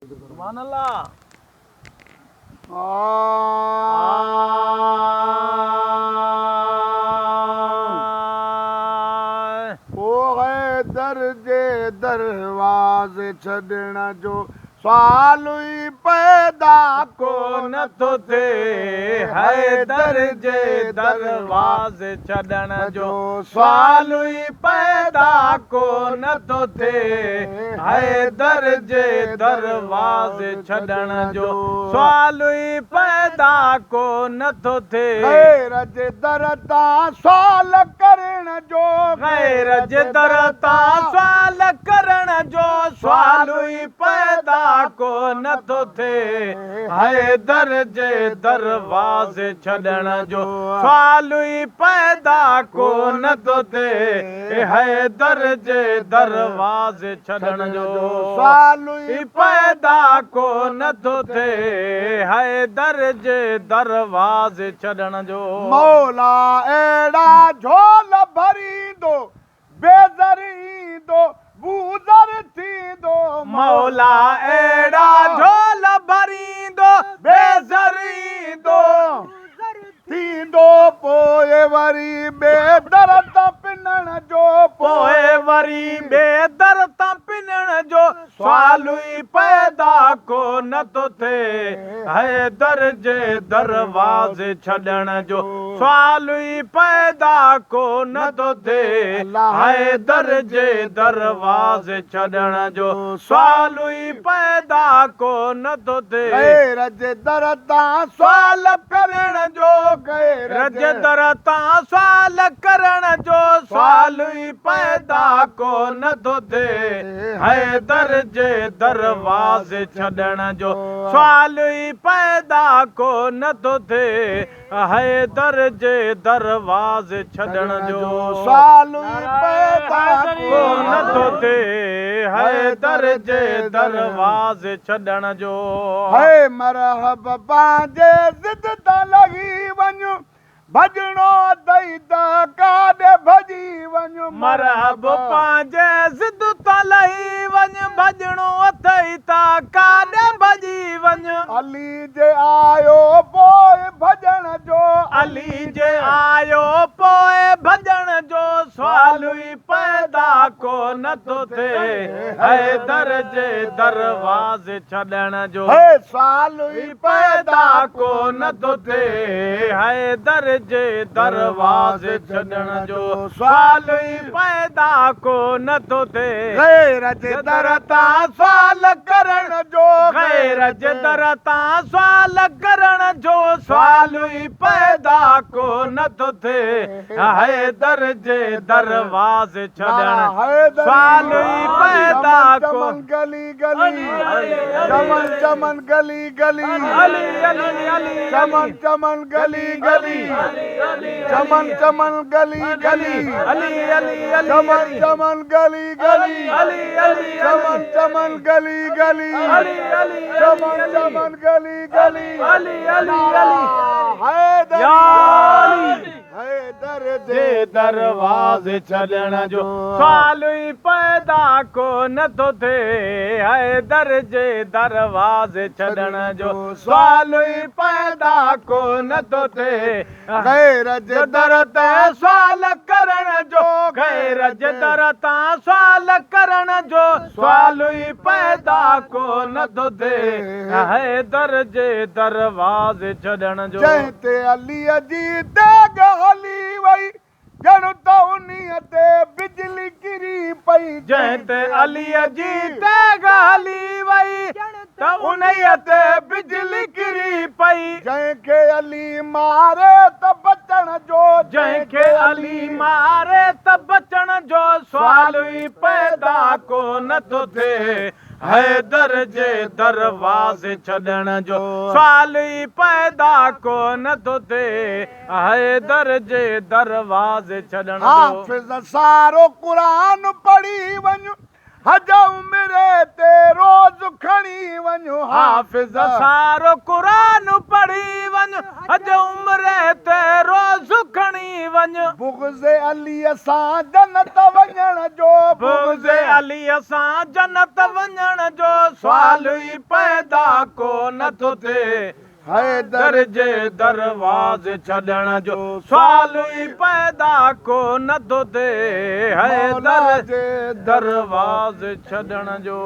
सुभान अल्लाह। ओ है दर्जे दरवाज़े छॾण जो सवाल ही पैदा को न तो थे है दर्जे दरवाज़े छॾण जो सवाल ही पैदा को न तो थे है दर्जे दरवाज़े छॾण जो सवाल ही पैदा को न तो थे गैर जे दर तां सवाल करण जो गैर जे दर तां सवाल करण जो सवाल ही पैदा को न तो थे है दर्जे दरवाज़े छॾण जो सवाल ही पैदा को न तो थे है दर्जे दरवाज़े छॾण जो सवाल ही पैदा को न तो थे है दर्जे दरवाज़े छॾण जो मौला एड़ा झोल भरींदो बेज़रींदो बूज़र थींदो मौला एड़ा झोल भरींदो बेज़रींदो थींदो पोइ वरी बेदर तां पिनण जो पोइ वरी बेदर तां पिनण जो सवाल ही पैदा को न तो थे है दर्जे दरवाज़े छॾण जो सवाल ही पैदा को न तो थे है दर्जे दरवाज़े छॾण जो सवाल ही पैदा को न तो थे गैर जे दर तां सवाल करण जो गैर रज दर तां सवाल करण जो सवाल ही पैदा को न तो थे है दर्जे दरवाज़े छॾण जो सवाल ही पैदा को न तो थे है दर्जे दरवाज़े छॾण जो सवाल ही पैदा को न तो थे है दर्जे दरवाज़े छॾण जो है मरहब पंहिंजे ज़िद तां लॻी वञ भॼणो अथई त काॾे भॼी वञ मरहब पंहिंजे ज़िद तां लही वञ भॼणो अथई त काॾे भॼी वञ अली जे आयो पोइ भॼण जो अली जे आयो पोइ भॼण जो सवाल ही पैदा को न तो थे है दर्जे दरवाज़े छॾण जो है सवाल ही पैदा को न तो थे है दर्जे दरवाज़े छॾण जो सवाल ही पैदा को न तो थे गैर जे दर तां सवाल करण जो गैर जे दर तां सवाल करण जो सवाल ही पैदा को न तो थे है दर्जे दरवाज़े छॾण सवाल ही पैदा को गली गली चमन चमन गली गली अली अली अली चमन चमन गली गली चमन चमन गली गली अली अली अली चमन चमन गली गली अली अली चमन चमन गली गली अली अली चमन चमन गली गली अली अली अली हैदर या अली हैदर जे दरवाज़े छॾण जो सवाल ही पैदा को न तो थे है दर्जे दरवाज़े छॾण जो सवाल ही पैदा को न तो थे गैर जे दर तां सवाल करण जो गैर जे दर तां सवाल करण जो सवाल ही पैदा को न तो थे है दर्जे दरवाज़े छॾण जो जंहिं ते अलीअ जी दाग हली वई ॼण त उन्हीअ ते बिजली किरी पई जंहिं ते अलीअ जी दाग हली वई त उन्हीअ ते बिजली किरी पई जंहिंखे अली मारे त बचण जो जंहिंखे अली मारे त बचण जो सवाल ही पैदा को न तो थे है दर्जे दरवाज़े छॾण जो सवाल ही पैदा को न तो थे है दर्जे दरवाज़े छॾण जो हाफ़िज़ सारो क़ुरान पढ़ी वञ हज उमिरे ते रोज़ खणी वञ हाफ़िज़ सारो क़ुरान पढ़ी वञ अॼु उमिरि तेरो सुखणी वञ बुग़्ज़ अलीअ सां जन्नत वञण जो बुग़्ज़ अलीअ सां जन्नत वञण जो सुवाल ई पैदा को नथो थिए हैदर जे दरवाज़े छॾण जो सुवाल ई पैदा को नथो थिए हैदर जे दरवाज़े छॾण जो